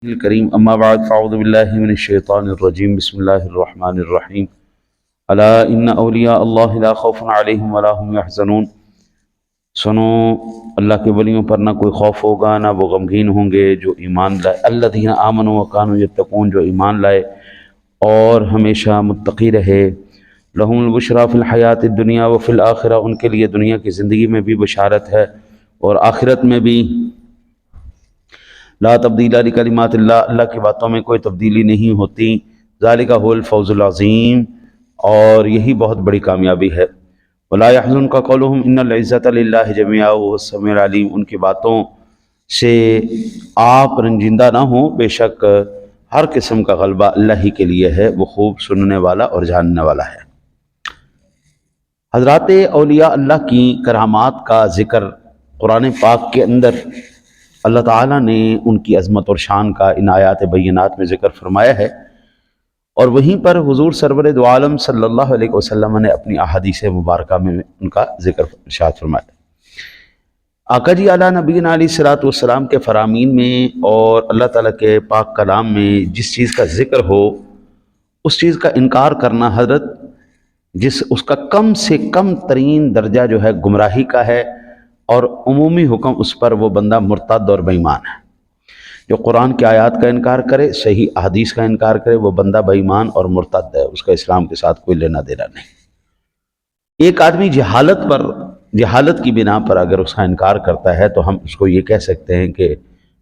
الكريم اما بعد فاعوذ باللہ من الشیطان الرجیم بسم اللہ الرحمن الرحیم الا ان اولیاء اللہ لا خوف علیہم ولا هم يحزنون۔ سنو، اللہ کے ولیوں پر نہ کوئی خوف ہوگا نہ وہ غمگین ہوں گے جو ایمان لائے، الذین آمنوا وکانوا یتقون، جو ایمان لائے اور ہمیشہ متقی رہے۔ لہم البشریٰ فی الحیات الدنیا وفی الآخرہ، ان کے لیے دنیا کی زندگی میں بھی بشارت ہے اور آخرت میں بھی۔ لا تبدیل لکلمات اللہ، اللہ کی باتوں میں کوئی تبدیلی نہیں ہوتی۔ ذالک هو الفوز العظیم، اور یہی بہت بڑی کامیابی ہے۔ ولا يحزنک قولهم ان العزۃ للہ جميعا وهو السمیع العلیم، ان کی باتوں سے آپ رنجیدہ نہ ہوں، بے شک ہر قسم کا غلبہ اللہ ہی کے لیے ہے، وہ خوب سننے والا اور جاننے والا ہے۔ حضرات اولیاء اللہ کی کرامات کا ذکر قرآن پاک کے اندر اللہ تعالیٰ نے ان کی عظمت اور شان کا ان آیات بینات میں ذکر فرمایا ہے، اور وہیں پر حضور سرور دو عالم صلی اللہ علیہ وسلم نے اپنی احادیث مبارکہ میں ان کا ذکر ارشاد فرمایا۔ آقا جی اعلیٰ نبینا علیہ الصلوۃ والسلام کے فرامین میں اور اللہ تعالیٰ کے پاک کلام میں جس چیز کا ذکر ہو، اس چیز کا انکار کرنا حضرت اس کا کم سے کم ترین درجہ جو ہے گمراہی کا ہے، اور عمومی حکم اس پر وہ بندہ مرتد اور بے ایمان ہے۔ جو قرآن کی آیات کا انکار کرے، صحیح احادیث کا انکار کرے، وہ بندہ بے ایمان اور مرتد ہے، اس کا اسلام کے ساتھ کوئی لینا دینا نہیں۔ ایک آدمی جہالت کی بنا پر اگر اس کا انکار کرتا ہے تو ہم اس کو یہ کہہ سکتے ہیں کہ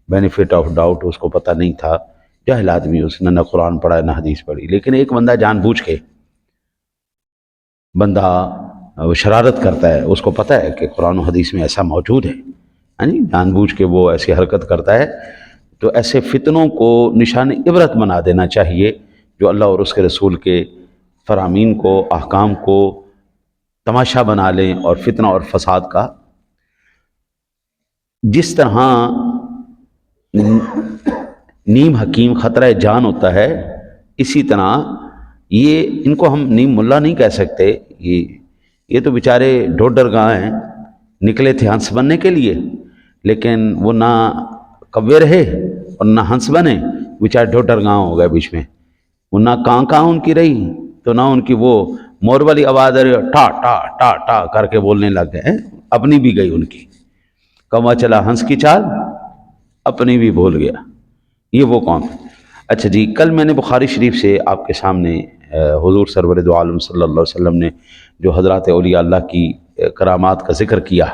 بینیفٹ آف ڈاؤٹ، اس کو پتہ نہیں تھا، جاہل آدمی، اس نے نہ قرآن پڑھا نہ حدیث پڑھی۔ لیکن ایک بندہ جان بوجھ کے وہ شرارت کرتا ہے، اس کو پتہ ہے کہ قرآن و حدیث میں ایسا موجود ہے، یعنی جان بوجھ کے وہ ایسی حرکت کرتا ہے، تو ایسے فتنوں کو نشان عبرت بنا دینا چاہیے، جو اللہ اور اس کے رسول کے فرامین کو، احکام کو تماشا بنا لیں اور فتنہ اور فساد کا۔ جس طرح نیم حکیم خطرہ جان ہوتا ہے، اسی طرح ان کو ہم نیم ملا نہیں کہہ سکتے، یہ تو بیچارے ڈوڈر گاہ ہیں، نکلے تھے ہنس بننے کے لیے، لیکن وہ نہ کوے رہے اور نہ ہنس بنے، بیچارے ڈوڈر گاہ ہو گئے بیچ میں۔ وہ نہ کہاں ان کی رہی، تو نہ ان کی وہ مور والی آواز ٹا ٹا ٹا ٹا کر کے بولنے لگ گئے، اپنی بھی گئی ان کی، کما چلا ہنس کی چال، اپنی بھی بھول گیا۔ یہ وہ قوم ہے۔ اچھا جی، کل میں نے بخاری شریف سے آپ کے سامنے حضور سرور دو عالم صلی اللہ علیہ وسلم نے جو حضرات اولیاء اللہ کی کرامات کا ذکر کیا،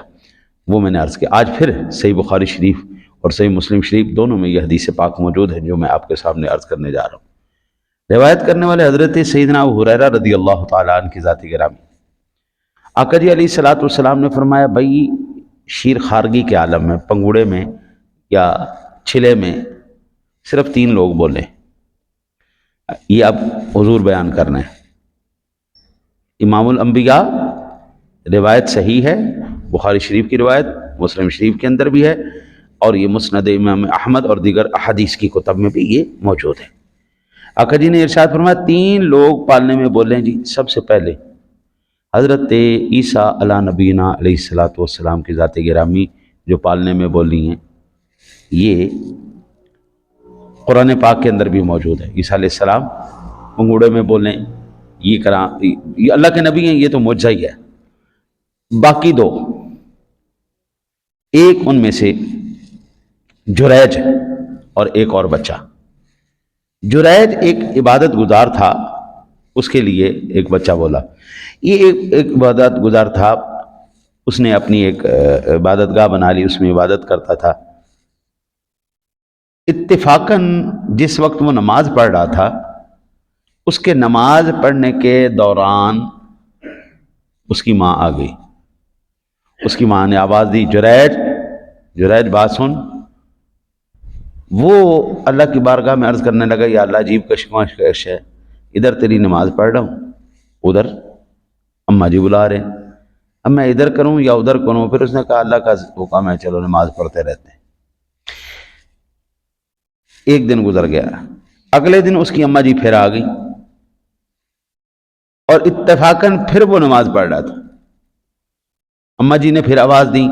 وہ میں نے عرض کیا۔ آج پھر صحیح بخاری شریف اور صحیح مسلم شریف دونوں میں یہ حدیث پاک موجود ہے جو میں آپ کے سامنے عرض کرنے جا رہا ہوں۔ روایت کرنے والے حضرت سیدنا ابو ہریرہ رضی اللہ تعالیٰ عنہ کی ذات گرامی۔ آقا جی علیہ الصلوۃ والسلام نے فرمایا، بھائی شیر خارگی کے عالم میں، پنگوڑے میں یا چھلے میں صرف 3 لوگ بولیں، یہ اب حضور بیان کرنا ہے۔ امام الانبیاء، روایت صحیح ہے، بخاری شریف کی روایت مسلم شریف کے اندر بھی ہے، اور یہ مسند امام احمد اور دیگر احادیث کی کتب میں بھی یہ موجود ہے۔ آقا جی نے ارشاد فرمایا 3 لوگ پالنے میں بولیں جی۔ سب سے پہلے حضرت عیسیٰ علیہ نبینا علیہ الصلوۃ والسلام کی ذات گرامی جو پالنے میں بولی ہیں، یہ قرآن پاک کے اندر بھی موجود ہے۔ عیسیٰ علیہ السلام پنگوڑے میں بولیں، یہ اللہ کے نبی ہیں، یہ تو معجزہ ہی ہے۔ باقی 2، ایک ان میں سے جریج اور ایک اور بچہ۔ جریج ایک عبادت گزار تھا، اس کے لیے ایک بچہ بولا۔ یہ ایک عبادت گزار تھا، اس نے اپنی ایک عبادت گاہ بنا لی، اس میں عبادت کرتا تھا۔ اتفاقاً جس وقت وہ نماز پڑھ رہا تھا، اس کے نماز پڑھنے کے دوران اس کی ماں آ گئی۔ اس کی ماں نے آواز دی، جریج بات سن۔ وہ اللہ کی بارگاہ میں عرض کرنے لگا، یا اللہ عجیب کشمکش ہے، ادھر تیری نماز پڑھ رہا ہوں، ادھر اماں جی بلا رہے ہیں، اب میں ادھر کروں یا ادھر کروں؟ پھر اس نے کہا اللہ کا حکم ہے، چلو نماز پڑھتے رہتے ہیں۔ ایک دن گزر گیا، اگلے دن اس کی اماں جی پھر آ گئی، اور اتفاقاً پھر وہ نماز پڑھ رہا تھا۔ اماں جی نے پھر آواز دی،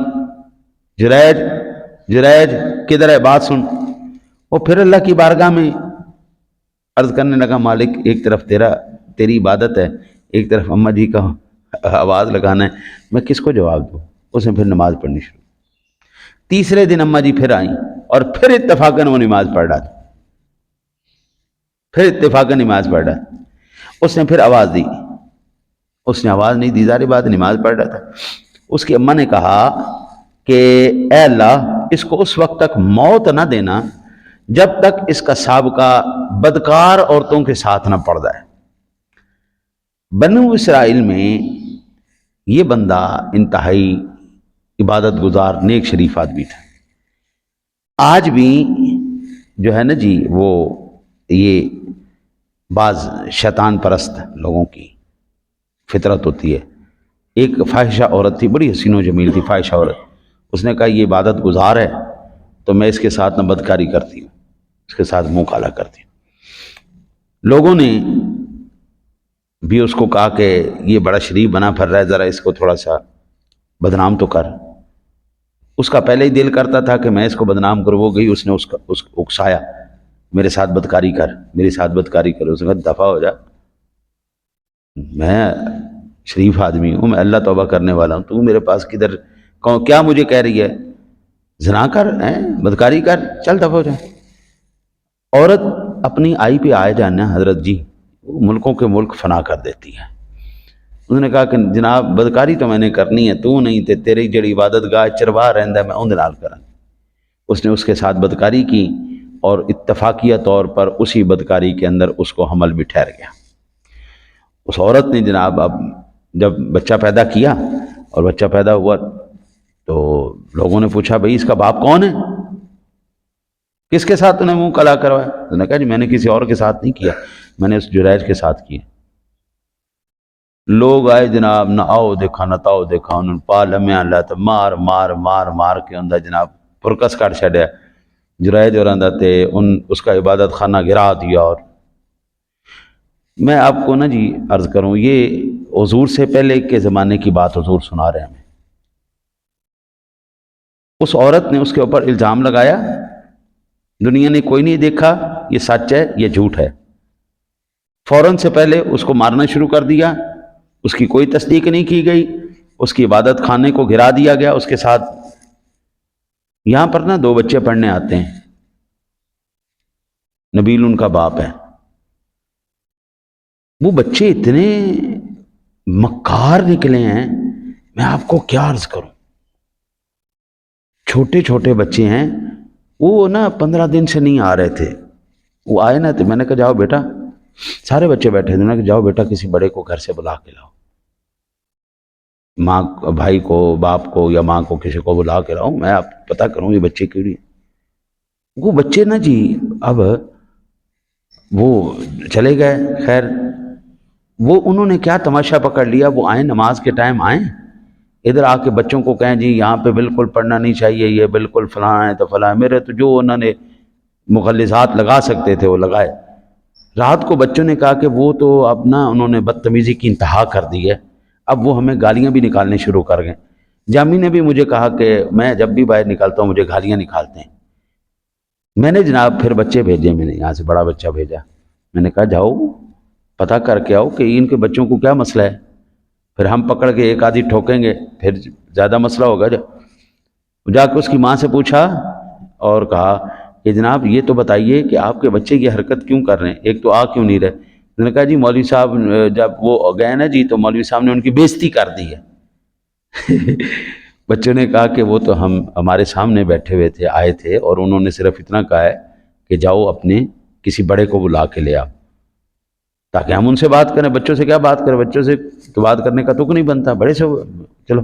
جریج کدھر ہے، بات سن۔ وہ پھر اللہ کی بارگاہ میں عرض کرنے لگا، مالک ایک طرف تیری عبادت ہے، ایک طرف اماں جی کا آواز لگانا ہے، میں کس کو جواب دوں؟ اس نے پھر نماز پڑھنی شروع۔ تیسرے دن اماں جی پھر آئیں اور پھر اتفاقاً وہ نماز پڑھ رہا تھا، پھر اتفاقاً نماز پڑھ رہا تھا۔ اس نے پھر آواز دی، اس نے آواز نہیں دی، ظاہر بات نماز پڑھ رہا تھا۔ اس کی اماں نے کہا کہ اے اللہ، اس کو اس وقت تک موت نہ دینا جب تک اس کا سابقہ بدکار عورتوں کے ساتھ نہ پڑ جائے۔ بنو اسرائیل میں یہ بندہ انتہائی عبادت گزار نیک شریف آدمی تھا۔ آج بھی جو ہے نا جی وہ یہ بعض شیطان پرست لوگوں کی فطرت ہوتی ہے۔ ایک فاحشہ عورت تھی، بڑی حسین و جمیل تھی فاحشہ عورت، اس نے کہا یہ عبادت گزار ہے تو میں اس کے ساتھ نہ بدکاری کرتی ہوں، اس کے ساتھ منہ کالا کرتی ہوں۔ لوگوں نے بھی اس کو کہا کہ یہ بڑا شریف بنا پھر رہا ہے، ذرا اس کو تھوڑا سا بدنام تو کر۔ اس کا پہلے ہی دل کرتا تھا کہ میں اس کو بدنام کروں، وہ گئی، اس نے اس اکسایا، میرے ساتھ بدکاری کر، میرے ساتھ بدکاری کر۔ اس نے کہا دفع ہو جا، میں شریف آدمی ہوں، میں اللہ توبہ کرنے والا ہوں، تو میرے پاس کدھر کیا مجھے کہہ رہی ہے زنا کر، بدکاری کر، چل دفع ہو جا۔ عورت اپنی آئی پہ آئے جانا حضرت جی وہ ملکوں کے ملک فنا کر دیتی ہے۔ انہوں نے کہا کہ جناب بدکاری تو میں نے کرنی ہے، تو نہیں تے تیری جڑی عبادت گاہ چرواہ رہندا ہے میں اون دے نال کراں۔ اس نے اس کے ساتھ بدکاری کی اور اتفاقیہ طور پر اسی بدکاری کے اندر اس کو حمل بھی ٹھہر گیا۔ اس عورت نے جناب اب جب بچہ پیدا کیا اور بچہ پیدا ہوا تو لوگوں نے پوچھا بھئی اس کا باپ کون ہے؟ کس کے ساتھ انہیں منہ کلا کروایا؟ انہوں نے کہا جی میں نے کسی اور کے ساتھ نہیں کیا، میں نے اس جریج کے ساتھ کیا۔ لوگ آئے جناب، نہ آؤ دیکھا نہ تاؤ دیکھا، انہوں نے پا لمیا اللہ تو مار مار مار مار کے اندر جناب پرکس کٹ چھڑیا۔ جریج اور اندر تے اس کا عبادت خانہ گرا دیا۔ اور میں آپ کو نا جی عرض کروں، یہ حضور سے پہلے کے زمانے کی بات حضور سنا رہے ہیں ہمیں۔ اس عورت نے اس کے اوپر الزام لگایا، دنیا نے کوئی نہیں دیکھا، یہ سچ ہے یہ جھوٹ ہے۔ فوراً سے پہلے اس کو مارنا شروع کر دیا، اس کی کوئی تصدیق نہیں کی گئی، اس کی عبادت خانے کو گرا دیا گیا۔ اس کے ساتھ یہاں پر نا 2 بچے پڑھنے آتے ہیں، نبیل ان کا باپ ہے۔ وہ بچے اتنے مکار نکلے ہیں، میں آپ کو کیا عرض کروں، چھوٹے چھوٹے بچے ہیں۔ وہ نا 15 دن سے نہیں آ رہے تھے، وہ آئے نا تو میں نے کہا جاؤ بیٹا، سارے بچے بیٹھے تھے، میں نے کہا جاؤ بیٹا کسی بڑے کو گھر سے بلا کے لاؤ، ماں بھائی کو باپ کو یا ماں کو کسی کو بلا کے لاؤ، میں آپ پتہ کروں یہ بچے کیوں نہیں۔ وہ بچے نا جی اب وہ چلے گئے۔ خیر وہ انہوں نے کیا تماشا پکڑ لیا، وہ آئیں نماز کے ٹائم آئیں، ادھر آ کے بچوں کو کہیں جی یہاں پہ بالکل پڑھنا نہیں چاہیے، یہ بالکل فلاں ہے تو فلاں ہے۔ میرے تو جو انہوں نے مغلظات لگا سکتے تھے وہ لگائے۔ رات کو بچوں نے کہا کہ وہ تو اب نا انہوں نے بدتمیزی کی انتہا کر دی ہے، اب وہ ہمیں گالیاں بھی نکالنے شروع کر گئے۔ جامی نے بھی مجھے کہا کہ میں جب بھی باہر نکالتا ہوں مجھے گالیاں نکالتے ہیں۔ میں نے جناب پھر بچے بھیجے، میں نے یہاں سے بڑا بچہ بھیجا، میں نے کہا جاؤ پتہ کر کے آؤ کہ ان کے بچوں کو کیا مسئلہ ہے، پھر ہم پکڑ کے ایک آدھی ٹھوکیں گے پھر زیادہ مسئلہ ہوگا۔ جا کے اس کی ماں سے پوچھا اور کہا کہ جناب یہ تو بتائیے کہ آپ کے بچے یہ حرکت کیوں کر رہے ہیں، ایک تو آ کیوں نہیں رہے۔ انہوں نے کہا جی مولوی صاحب جب وہ گئے نا جی تو مولوی صاحب نے ان کی بےزتی کر دی ہے۔ بچوں نے کہا کہ وہ تو ہمارے سامنے بیٹھے ہوئے تھے، آئے تھے، اور انہوں نے صرف اتنا کہا ہے کہ جاؤ اپنے کسی بڑے کو بلا کے لے آؤ تاکہ ہم ان سے بات کریں۔ بچوں سے کیا بات کریں، بچوں سے تو بات کرنے کا تک نہیں بنتا، بڑے سے چلو۔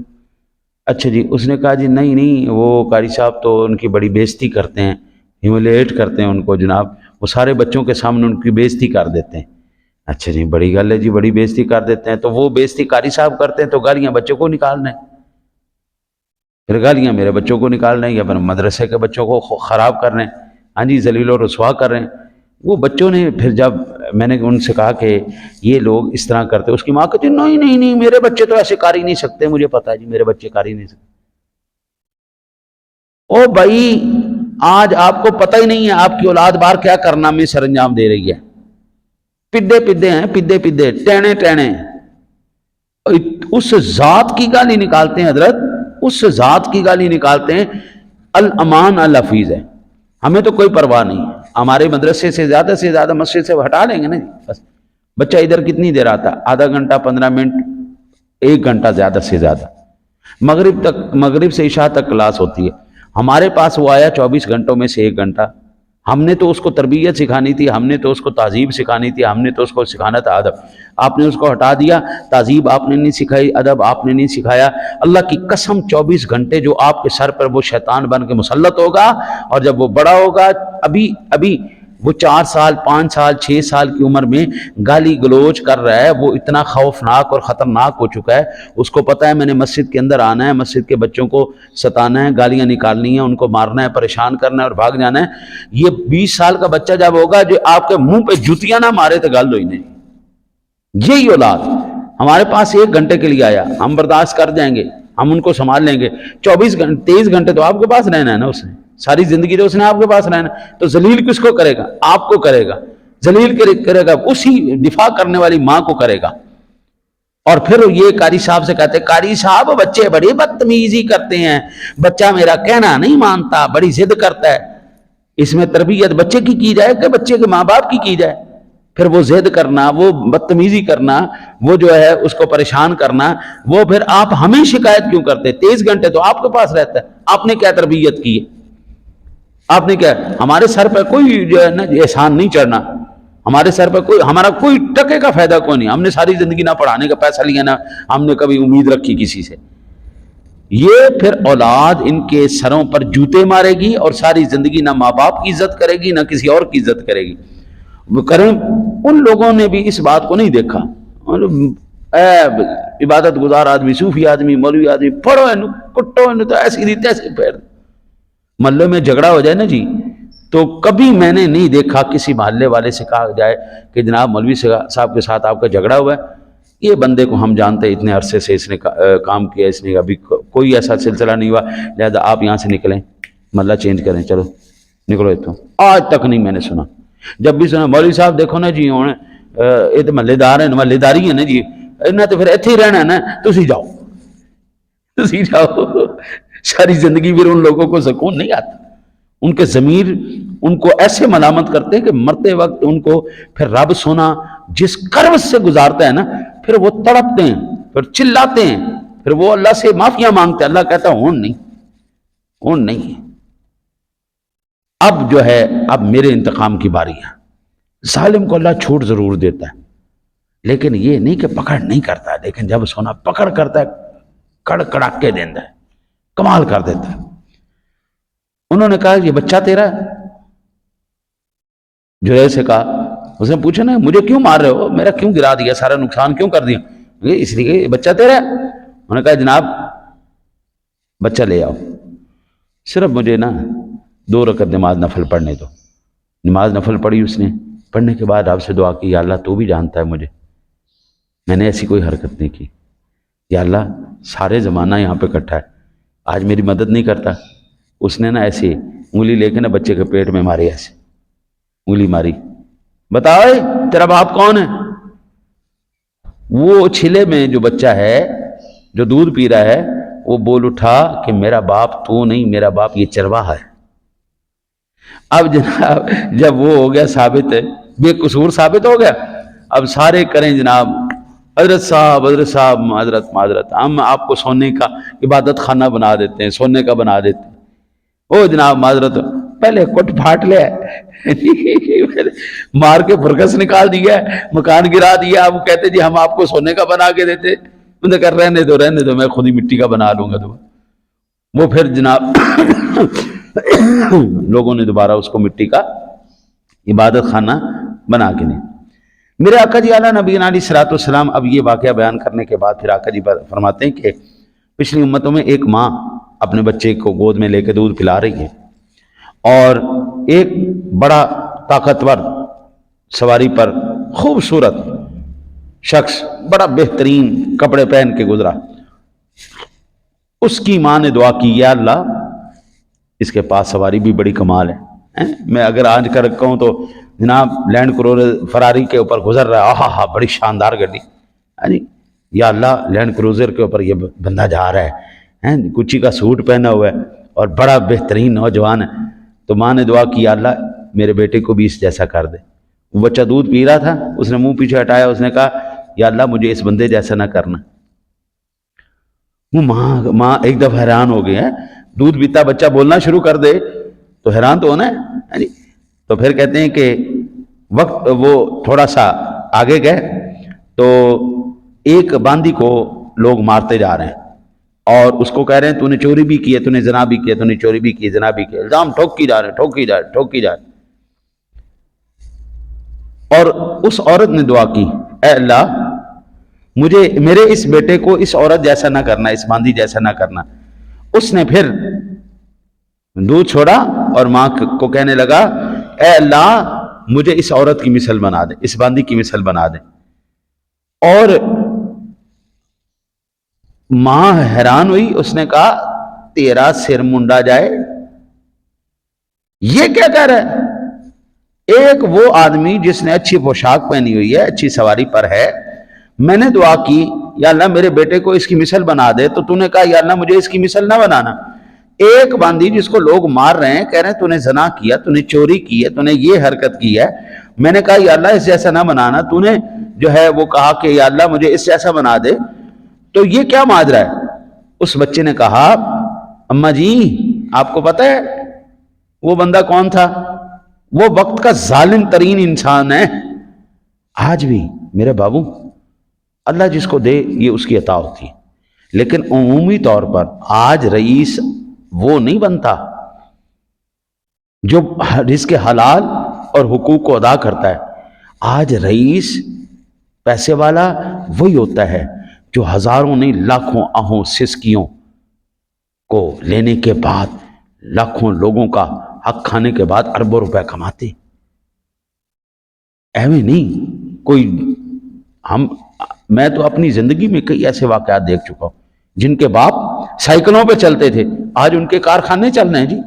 اچھا جی، اس نے کہا جی نہیں وہ قاری صاحب تو ان کی بڑی بےزتی کرتے ہیں، ہیوملیٹ کرتے ہیں ان کو جناب، وہ سارے بچوں کے سامنے ان کی بےزتی کر دیتے ہیں۔ اچھا جی بڑی گل ہے جی، بڑی بےزتی کر دیتے ہیں، تو وہ بےزتی قاری صاحب کرتے ہیں تو گالیاں بچوں کو نکالنا ہے، پھر گالیاں میرے بچوں کو نکالنا ہے، یا پھر مدرسے کے بچوں کو خراب کر رہے ہیں، ہاں جی ذلیل و رسوا کر رہے ہیں۔ وہ بچوں نے پھر جب میں نے ان سے کہا کہ یہ لوگ اس طرح کرتے، اس کی ماں کہتی نہیں نہیں نہیں میرے بچے تو ایسے کر ہی نہیں سکتے، مجھے پتا ہے جی میرے بچے کر ہی نہیں سکتے۔ او بھائی آج آپ کو پتہ ہی نہیں ہے آپ کی اولاد بار کیا کرنا میں سر انجام دے رہی ہے. پدے پدے ہیں، پدے پدے، ٹہنے ٹہنے. اس ذات کی گالی نکالتے ہیں حضرت، اس ذات کی گالی نکالتے ہیں. الامان الحفیظ ہے، ہمیں تو کوئی پرواہ نہیں. ہمارے مدرسے سے زیادہ مسجد سے ہٹا لیں گے نا جی بس. بچہ ادھر کتنی دیر آتا؟ آدھا گھنٹہ، 15 منٹ، 1 گھنٹہ زیادہ سے زیادہ. مغرب سے عشاء تک کلاس ہوتی ہے. ہمارے پاس وہ آیا 24 گھنٹوں میں سے 1 گھنٹہ. ہم نے تو اس کو تربیت سکھانی تھی، ہم نے تو اس کو تہذیب سکھانی تھی، ہم نے تو اس کو سکھانا تھا ادب. آپ نے اس کو ہٹا دیا. تہذیب آپ نے نہیں سکھائی، ادب آپ نے نہیں سکھایا. اللہ کی قسم 24 گھنٹے جو آپ کے سر پر وہ شیطان بن کے مسلط ہوگا، اور جب وہ بڑا ہوگا، ابھی وہ 4 سال 5 سال 6 سال کی عمر میں گالی گلوچ کر رہا ہے، وہ اتنا خوفناک اور خطرناک ہو چکا ہے. اس کو پتہ ہے میں نے مسجد کے اندر آنا ہے، مسجد کے بچوں کو ستانا ہے، گالیاں نکالنی ہیں، ان کو مارنا ہے، پریشان کرنا ہے اور بھاگ جانا ہے. یہ 20 سال کا بچہ جب ہوگا جو آپ کے منہ پہ جوتیاں نہ مارے تو گل ہوئی نہیں. یہی اولاد ہمارے پاس 1 گھنٹے کے لیے آیا، ہم برداشت کر جائیں گے، ہم ان کو سنبھال لیں گے. 23 گھنٹے تو آپ کے پاس رہنا ہے نا، اس نے ساری زندگی تو اس نے آپ کے پاس رہنا. تو ذلیل کس کو کرے گا؟ آپ کو کرے گا. ذلیل کرے گا اسی دفاع کرنے والی ماں کو کرے گا. اور پھر یہ قاری صاحب سے کہتے ہیں قاری صاحب بچے بڑی بدتمیزی کرتے ہیں، بچہ میرا کہنا نہیں مانتا، بڑی ضد کرتا ہے. اس میں تربیت بچے کی جائے کہ بچے کے ماں باپ کی جائے؟ پھر وہ ضد کرنا، وہ بدتمیزی کرنا، وہ جو ہے اس کو پریشان کرنا، وہ پھر آپ ہمیں شکایت کیوں کرتے؟ 23 گھنٹے تو آپ کے پاس رہتا ہے. آپ نے کیا تربیت کی ہے؟ آپ نے کیا؟ ہمارے سر پہ کوئی جو ہے نا احسان نہیں چڑھنا، ہمارے سر پہ ہمارا کوئی ٹکے کا فائدہ کوئی نہیں. ہم نے ساری زندگی نہ پڑھانے کا پیسہ لیا، نہ ہم نے کبھی امید رکھی کسی سے. یہ پھر اولاد ان کے سروں پر جوتے مارے گی اور ساری زندگی نہ ماں باپ کی عزت کرے گی، نہ کسی اور کی عزت کرے گی. کریں ان لوگوں نے بھی اس بات کو نہیں دیکھا. عبادت گزار آدمی، صوفی آدمی، مولوی آدمی، پڑھو انو کٹو انو تو ایسی ریت ایسے پھیر. محلے میں جھگڑا ہو جائے نا جی، تو کبھی میں نے نہیں دیکھا کسی محلے والے سے کہا جائے کہ جناب مولوی صاحب کے ساتھ آپ کا جھگڑا ہوا ہے، یہ بندے کو ہم جانتے ہیں، اتنے عرصے سے اس نے کام کیا، اس نے ابھی کوئی ایسا سلسلہ نہیں ہوا، لہذا آپ یہاں سے نکلیں، محلہ چینج کریں، چلو نکلو اتوں. آج تک نہیں میں نے سنا. جب بھی سنا مولوی صاحب دیکھو نا جی ہوں یہ تو محلے دار ہیں، محلے داری ہیں نا جی، انہیں تو پھر اتنے ہی رہنا ہے نا، تسی جاؤ. ساری زندگی پھر ان لوگوں کو سکون نہیں آتا. ان کے ضمیر ان کو ایسے ملامت کرتے ہیں کہ مرتے وقت ان کو پھر رب سونا جس کرب سے گزارتا ہے نا، پھر وہ تڑپتے ہیں، پھر چلاتے ہیں، پھر وہ اللہ سے معافیاں مانگتے ہیں. اللہ کہتا ہے ہون نہیں. اب جو ہے اب میرے انتقام کی باری ہے. ظالم کو اللہ چھوٹ ضرور دیتا ہے، لیکن یہ نہیں کہ پکڑ نہیں کرتا، لیکن جب سونا پکڑ کرتا ہے کڑا کے دیتا ہے، کمال کر دیتا ہے. انہوں نے کہا یہ بچہ تیرا ہے؟ جرے سے کہا. اس نے پوچھا نا مجھے کیوں مار رہے ہو، میرا کیوں گرا دیا، سارا نقصان کیوں کر دیا؟ اس لیے کہ یہ بچہ تیرا ہے. انہوں نے کہا جناب بچہ لے آؤ، صرف مجھے نا 2 رکعت نماز نفل پڑھنے دو. نماز نفل پڑھی اس نے. پڑھنے کے بعد آپ سے دعا کی، یا اللہ تو بھی جانتا ہے مجھے، میں نے ایسی کوئی حرکت نہیں کی. یا اللہ سارے زمانہ یہاں پہ اکٹھا ہے، آج میری مدد نہیں کرتا. اس نے نا ایسی انگلی لے کے نا بچے کے پیٹ میں ماری، ایسے انگلی ماری. بتاؤ تیرا باپ کون ہے؟ وہ چھلے میں جو بچہ ہے جو دودھ پی رہا ہے وہ بول اٹھا کہ میرا باپ تو نہیں، میرا باپ یہ چرواہا ہے. اب جناب جب وہ ہو گیا ثابت ہے، بے قصور ثابت ہو گیا، اب سارے کریں جناب حضرت صاحب معذرت ہم آپ کو سونے کا عبادت خانہ بنا دیتے ہیں، سونے کا بنا دیتے ہیں. او جناب معذرت، پہلے کٹ پھاٹ لیا مار کے فرکس نکال دیا، مکان گرا دیا. اب کہتے جی ہم آپ کو سونے کا بنا کے دیتے. انہوں نے کہا رہنے دو، میں خود ہی مٹی کا بنا لوں گا. تو وہ پھر جناب لوگوں نے دوبارہ اس کو مٹی کا عبادت خانہ بنا کے دیا. میرے آقا جی اعلیٰ نبی علیہ الصلوۃ والسلام اب یہ واقعہ بیان کرنے کے بعد پھر آقا جی فرماتے ہیں کہ پچھلی امتوں میں ایک ماں اپنے بچے کو گود میں لے کے دودھ پلا رہی ہے، اور ایک بڑا طاقتور سواری پر خوبصورت شخص بڑا بہترین کپڑے پہن کے گزرا. اس کی ماں نے دعا کی، یا اللہ اس کے پاس سواری بھی بڑی کمال ہے. میں اگر آج کا رکھا ہوں تو جناب لینڈ کروزر فراری کے اوپر گزر رہا ہے، آہا ہا بڑی شاندار گاڑی. جی یا اللہ لینڈ کروزر کے اوپر یہ بندہ جا رہا ہے، گچی کا سوٹ پہنا ہوا ہے اور بڑا بہترین نوجوان ہے. تو ماں نے دعا کی، یا اللہ میرے بیٹے کو بھی اس جیسا کر دے. وہ بچہ دودھ پی رہا تھا، اس نے منہ پیچھے ہٹایا، اس نے کہا یا اللہ مجھے اس بندے جیسا نہ کرنا. وہ ماں ایک دفعہ حیران ہو گئی ہے، دودھ پیتا بچہ بولنا شروع کر دے تو حیران تو ہونا ہے. تو پھر کہتے ہیں کہ وقت وہ تھوڑا سا آگے گئے تو ایک باندی کو لوگ مارتے جا رہے ہیں اور اس کو کہہ رہے ہیں تو نے چوری بھی کی ہے، تو نے زنا بھی کیا، تو نے چوری بھی کی، زنا بھی کیا، الزام ٹھوک کی جا رہے ہیں، ٹھوک کی جا رہے. اور اس عورت نے دعا کی، اے اللہ مجھے میرے اس بیٹے کو اس عورت جیسا نہ کرنا، اس باندی جیسا نہ کرنا. اس نے پھر دودھ چھوڑا اور ماں کو کہنے لگا، اے اللہ مجھے اس عورت کی مثل بنا دے، اس باندی کی مثل بنا دے. اور ماں حیران ہوئی، اس نے کہا تیرا سر منڈا جائے، یہ کیا کہہ رہا ہے؟ ایک وہ آدمی جس نے اچھی پوشاک پہنی ہوئی ہے، اچھی سواری پر ہے، میں نے دعا کی یا اللہ میرے بیٹے کو اس کی مثل بنا دے، تو نے کہا یا اللہ مجھے اس کی مثل نہ بنانا. ایک باندی جس کو لوگ مار رہے ہیں، کہہ رہے ہیں تو نے زنا کیا، تو نے چوری کی ہے، تو نے یہ حرکت کی ہے، میں نے کہا یا اللہ اس جیسا نہ بنانا، تو نے جو ہے وہ کہا کہ یا اللہ مجھے اس جیسا بنا دے، تو یہ کیا ماجرا ہے؟ اس بچے نے کہا اماں جی آپ کو پتہ ہے وہ بندہ کون تھا؟ وہ وقت کا ظالم ترین انسان ہے. آج بھی میرے بابو اللہ جس کو دے یہ اس کی عطا ہوتی ہے، لیکن عمومی طور پر آج رئیس وہ نہیں بنتا جو رزق حلال اور حقوق کو ادا کرتا ہے. آج رئیس پیسے والا وہی ہوتا ہے جو ہزاروں نہیں لاکھوں آہوں سسکیوں کو لینے کے بعد، لاکھوں لوگوں کا حق کھانے کے بعد اربوں روپے کماتے. ایویں نہیں کوئی میں تو اپنی زندگی میں کئی ایسے واقعات دیکھ چکا ہوں جن کے باپ سائیکلوں پہ چلتے تھے، آج ان کے کارخانے چل رہے ہیں. جی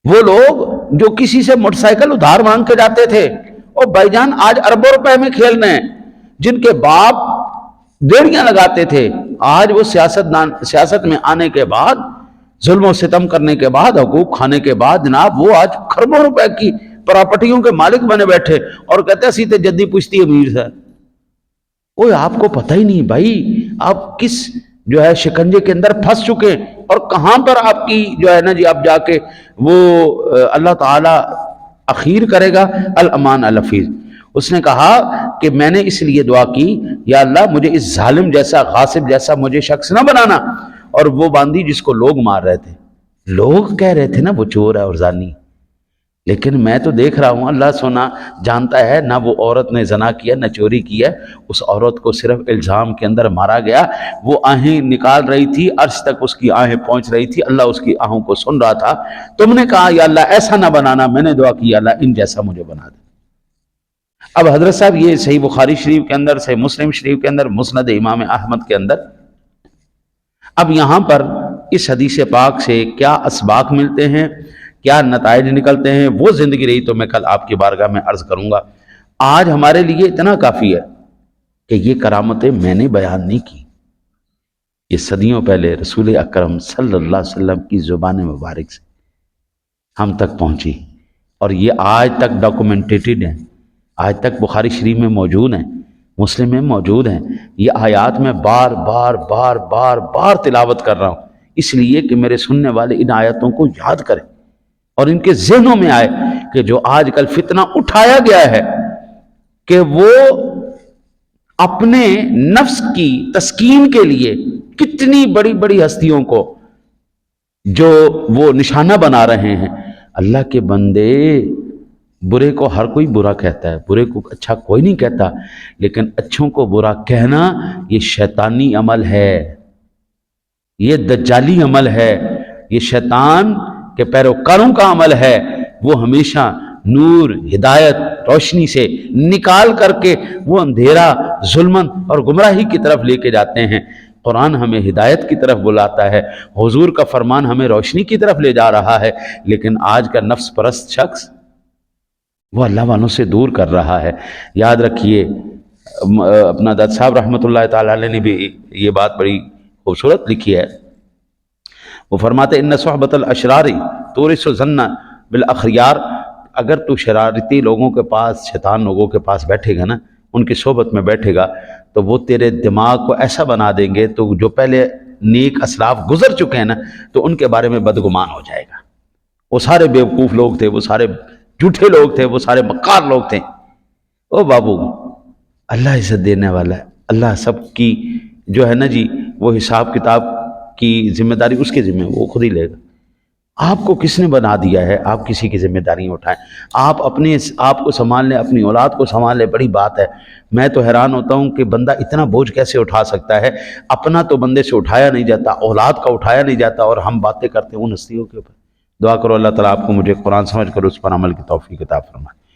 وہ لوگ جو کسی سے موٹر سائیکل ادھار مانگ کے جاتے تھے اور بھائی جان آج اربوں روپے میں کھیل رہے ہیں. جن کے باپ دیڑیاں لگاتے تھے، آج وہ سیاست میں آنے کے بعد، ظلم و ستم کرنے کے بعد، حقوق کھانے کے بعد جناب وہ آج کھربوں روپے کی پراپرٹیوں کے مالک بنے بیٹھے اور کہتے ہیں سیتے جدی پوچھتی امیر سے. اوہ آپ کو پتہ ہی نہیں بھائی آپ کس جو ہے شکنجے کے اندر پھنس چکے اور کہاں پر آپ کی جو ہے نا جی آپ جا کے وہ اللہ تعالیٰ اخیر کرے گا. الامان الحفیظ. اس نے کہا کہ میں نے اس لیے دعا کی یا اللہ مجھے اس ظالم جیسا غاصب جیسا مجھے شخص نہ بنانا. اور وہ باندی جس کو لوگ مار رہے تھے، لوگ کہہ رہے تھے نا وہ چور ہے اور زانی، لیکن میں تو دیکھ رہا ہوں اللہ سونا جانتا ہے نہ وہ عورت نے زنا کیا نہ چوری کیا. اس عورت کو صرف الزام کے اندر مارا گیا. وہ آہیں نکال رہی تھی، عرش تک اس کی آہیں پہنچ رہی تھی، اللہ اس کی آہوں کو سن رہا تھا. تم نے کہا یا اللہ ایسا نہ بنانا، میں نے دعا کی یا اللہ ان جیسا مجھے بنا دے. اب حضرت صاحب یہ صحیح بخاری شریف کے اندر، صحیح مسلم شریف کے اندر، مسند امام احمد کے اندر، اب یہاں پر اس حدیث پاک سے کیا اسباق ملتے ہیں، کیا نتائج نکلتے ہیں، وہ زندگی رہی تو میں کل آپ کی بارگاہ میں عرض کروں گا. آج ہمارے لیے اتنا کافی ہے کہ یہ کرامتیں میں نے بیان نہیں کی، یہ صدیوں پہلے رسول اکرم صلی اللہ علیہ وسلم کی زبان مبارک سے ہم تک پہنچی اور یہ آج تک ڈاکومنٹیڈ ہیں، آج تک بخاری شریف میں موجود ہیں، مسلم میں موجود ہیں. یہ آیات میں بار بار بار بار بار تلاوت کر رہا ہوں اس لیے کہ میرے سننے والے ان آیتوں کو یاد کریں اور ان کے ذہنوں میں آئے کہ جو آج کل فتنہ اٹھایا گیا ہے کہ وہ اپنے نفس کی تسکین کے لیے کتنی بڑی بڑی ہستیوں کو جو وہ نشانہ بنا رہے ہیں. اللہ کے بندے، برے کو ہر کوئی برا کہتا ہے، برے کو اچھا کوئی نہیں کہتا، لیکن اچھوں کو برا کہنا یہ شیطانی عمل ہے، یہ دجالی عمل ہے، یہ شیطان کے پیروکاروں کا عمل ہے. وہ ہمیشہ نور، ہدایت، روشنی سے نکال کر کے وہ اندھیرا، ظلمن اور گمراہی کی طرف لے کے جاتے ہیں. قرآن ہمیں ہدایت کی طرف بلاتا ہے، حضور کا فرمان ہمیں روشنی کی طرف لے جا رہا ہے، لیکن آج کا نفس پرست شخص وہ اللہ والوں سے دور کر رہا ہے۔ یاد رکھیے اپنا داد صاحب رحمۃ اللہ تعالی علیہ نے بھی یہ بات بڑی خوبصورت لکھی ہے۔ وہ فرماتے ان صحبت الاشرار تورث الظن بالاخیار، اگر تو شرارتی لوگوں کے پاس، شیطان لوگوں کے پاس بیٹھے گا نا، ان کی صحبت میں بیٹھے گا تو وہ تیرے دماغ کو ایسا بنا دیں گے، تو جو پہلے نیک اسلاف گزر چکے ہیں نا تو ان کے بارے میں بدگمان ہو جائے گا۔ وہ سارے بیوقوف لوگ تھے، وہ سارے جھوٹے لوگ تھے، وہ سارے مکار لوگ تھے۔ او بابو، اللہ عزت دینے والا ہے، اللہ سب کی جو ہے نا جی وہ حساب کتاب کی ذمہ داری اس کے ذمہ، وہ خود ہی لے گا۔ آپ کو کس نے بنا دیا ہے آپ کسی کی ذمہ داریاں اٹھائیں؟ آپ اپنے آپ کو سنبھال لیں، اپنی اولاد کو سنبھال لیں، بڑی بات ہے۔ میں تو حیران ہوتا ہوں کہ بندہ اتنا بوجھ کیسے اٹھا سکتا ہے؟ اپنا تو بندے سے اٹھایا نہیں جاتا، اولاد کا اٹھایا نہیں جاتا، اور ہم باتیں کرتے ہیں ان ہستیوں کے اوپر۔ دعا کرو اللہ تعالیٰ آپ کو مجھے قرآن سمجھ کر اس پر عمل کی توفیق عطا فرمائے۔